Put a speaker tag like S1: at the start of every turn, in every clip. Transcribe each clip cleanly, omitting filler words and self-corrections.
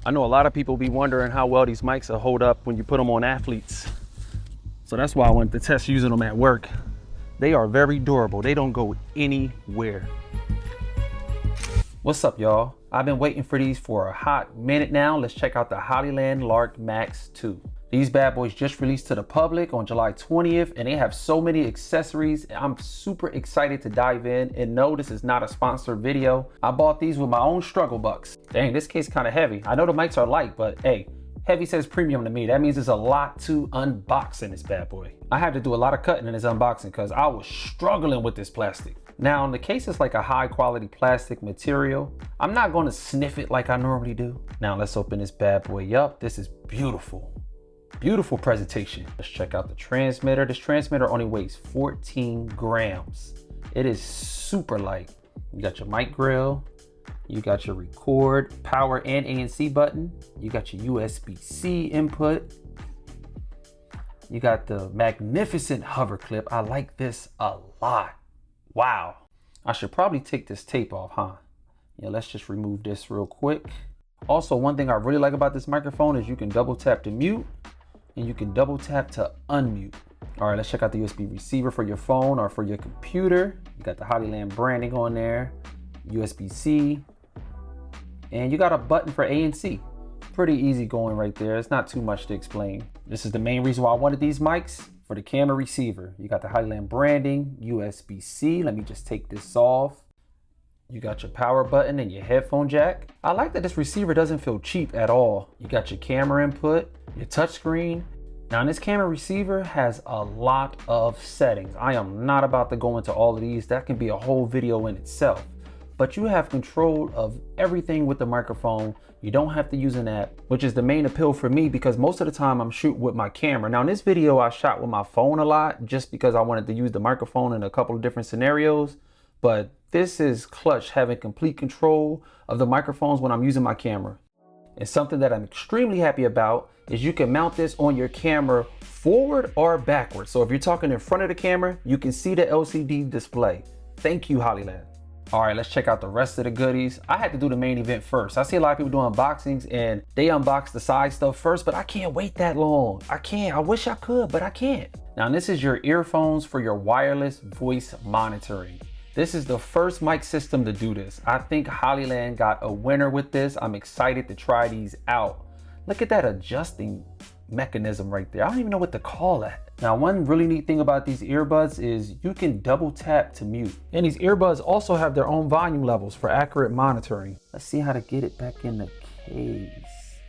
S1: I know a lot of people be wondering how well these mics will hold up when you put them on athletes. So that's why I wanted to test using them at work. They are very durable. They don't go anywhere. What's up, y'all? I've been waiting for these for a hot minute now. Let's check out the Hollyland Lark Max 2. These bad boys just released to the public on July 20th, and they have so many accessories. I'm super excited to dive in, and no, this is not a sponsored video. I bought these with my own struggle bucks. Dang, this case kind of heavy. I know the mics are light, but hey, heavy says premium to me. That means there's a lot to unbox in this bad boy. I had to do a lot of cutting in this unboxing because I was struggling with this plastic. Now, the case is like a high quality plastic material. I'm not going to sniff it like I normally do. Now let's open this bad boy up. This is beautiful. Beautiful presentation. Let's check out the transmitter. This transmitter only weighs 14 grams. It is super light. You got your mic grill. You got your record, power, and ANC button. You got your USB-C input. You got the magnificent hover clip. I like this a lot. Wow. I should probably take this tape off, huh? Yeah, let's just remove this real quick. Also, one thing I really like about this microphone is you can double tap to mute and you can double tap to unmute. All right, let's check out the USB receiver for your phone or for your computer. You got the Hollyland branding on there, USB-C, and you got a button for ANC. Pretty easy going right there. It's not too much to explain. This is the main reason why I wanted these mics, for the camera receiver. You got the Hollyland branding, USB-C. Let me just take this off. You got your power button and your headphone jack. I like that this receiver doesn't feel cheap at all. You got your camera input, your touchscreen. Now this camera receiver has a lot of settings. I am not about to go into all of these. That can be a whole video in itself. But you have control of everything with the microphone. You don't have to use an app, which is the main appeal for me because most of the time I'm shooting with my camera. Now in this video, I shot with my phone a lot just because I wanted to use the microphone in a couple of different scenarios. But this is clutch, having complete control of the microphones when I'm using my camera. And something that I'm extremely happy about is you can mount this on your camera forward or backward. So if you're talking in front of the camera, you can see the LCD display. Thank you, Hollyland. All right, let's check out the rest of the goodies. I had to do the main event first. I see a lot of people doing unboxings and they unbox the side stuff first, but I can't wait that long. I can't. I wish I could, but I can't. Now, this is your earphones for your wireless voice monitoring. This is the first mic system to do this. I think Hollyland got a winner with this. I'm excited to try these out. Look at that adjusting mechanism right there. I don't even know what to call that. Now, one really neat thing about these earbuds is you can double tap to mute. And these earbuds also have their own volume levels for accurate monitoring. Let's see how to get it back in the case.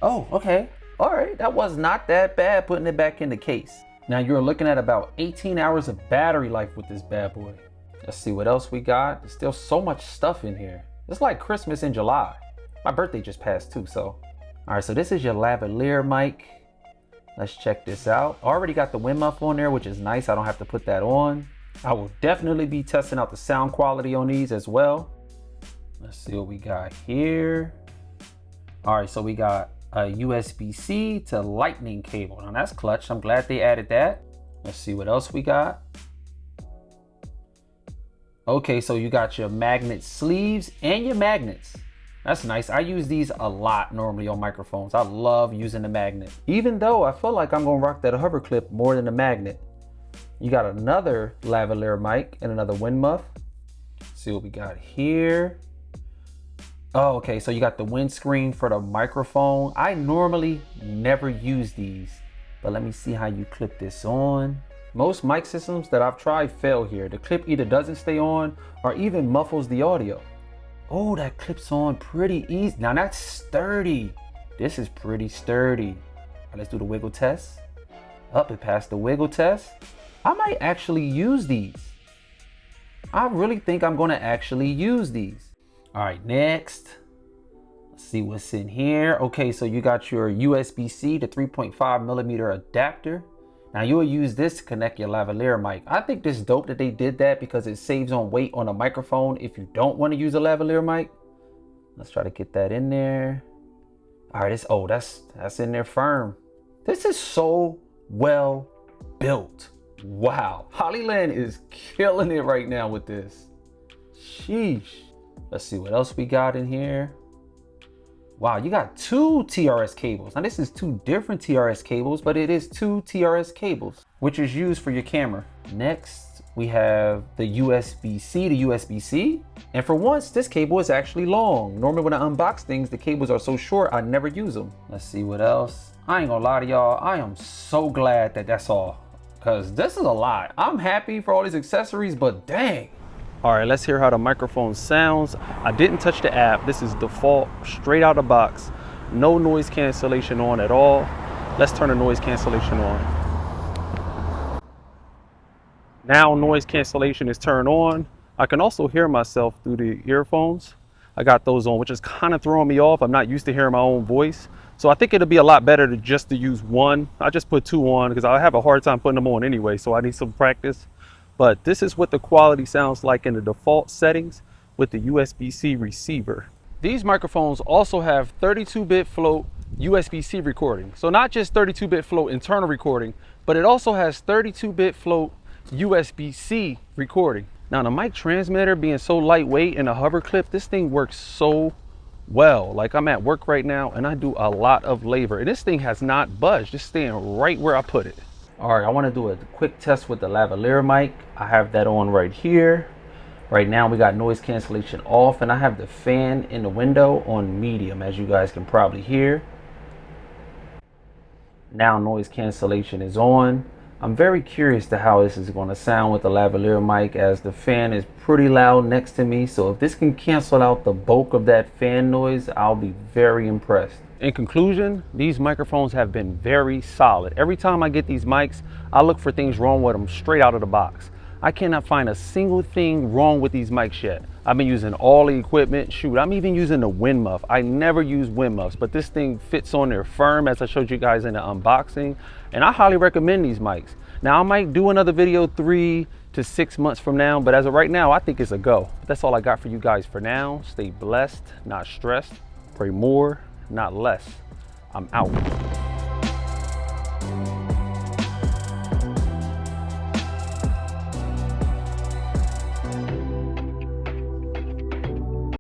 S1: Oh, okay. All right, that was not that bad putting it back in the case. Now you're looking at about 18 hours of battery life with this bad boy. Let's see what else we got. There's still so much stuff in here. It's like Christmas in July. My birthday just passed too, so. All right, so this is your Lavalier mic. Let's check this out. Already got the wind muff on there, which is nice. I don't have to put that on. I will definitely be testing out the sound quality on these as well. Let's see what we got here. All right, so we got a USB-C to lightning cable. Now that's clutch. I'm glad they added that. Let's see what else we got. Okay, so you got your magnet sleeves and your magnets. That's nice. I use these a lot normally on microphones. I love using the magnet, even though I feel like I'm gonna rock that hover clip more than the magnet. You got another lavalier mic and another wind muff. Let's see what we got here. Oh, okay, so you got the windscreen for the microphone. I normally never use these, but let me see how you clip this on. Most mic systems that I've tried fail here. The clip either doesn't stay on or even muffles the audio. Oh, that clips on pretty easy. Now that's sturdy. This is pretty sturdy. All right, let's do the wiggle test. Up, it passed the wiggle test. I might actually use these. I really think I'm gonna actually use these. All right, next. Let's see what's in here. Okay, so you got your USB-C to 3.5 millimeter adapter. Now you'll use this to connect your lavalier mic. I think this is dope that they did that because it saves on weight on a microphone if you don't want to use a lavalier mic. Let's try to get that in there. All right, that's in there firm. This is so well built. Wow, Hollyland is killing it right now with this. Sheesh. Let's see what else we got in here. Wow, you got two TRS cables. Now this is two different TRS cables, but it is two TRS cables, which is used for your camera. Next, we have the USB-C to USB-C. And for once, this cable is actually long. Normally when I unbox things, the cables are so short, I never use them. Let's see what else. I ain't gonna lie to y'all, I am so glad that that's all, because this is a lot. I'm happy for all these accessories, but dang. All right, let's hear how the microphone sounds. I didn't touch the app. This is default, straight out of the box. No noise cancellation on at all. Let's turn the noise cancellation on. Now noise cancellation is turned on. I can also hear myself through the earphones. I got those on, which is kind of throwing me off. I'm not used to hearing my own voice. So I think it'll be a lot better to use one. I just put two on because I have a hard time putting them on anyway, so I need some practice. But this is what the quality sounds like in the default settings with the USB-C receiver. These microphones also have 32-bit float USB-C recording. So not just 32-bit float internal recording, but it also has 32-bit float USB-C recording. Now the mic transmitter being so lightweight and a hover clip, this thing works so well. Like I'm at work right now and I do a lot of labor and this thing has not budged, just staying right where I put it. All right, I want to do a quick test with the Lavalier mic. I have that on right here. Right now we got noise cancellation off and I have the fan in the window on medium, as you guys can probably hear. Now noise cancellation is on. I'm very curious to how this is going to sound with the Lavalier mic, as the fan is pretty loud next to me. So if this can cancel out the bulk of that fan noise, I'll be very impressed. In conclusion, these microphones have been very solid. Every time I get these mics, I look for things wrong with them straight out of the box. I cannot find a single thing wrong with these mics yet. I've been using all the equipment. Shoot, I'm even using the wind muff. I never use wind muffs, but this thing fits on there firm, as I showed you guys in the unboxing. And I highly recommend these mics. Now I might do another video 3 to 6 months from now, but as of right now, I think it's a go. But that's all I got for you guys for now. Stay blessed, not stressed. Pray more, not less. I'm out.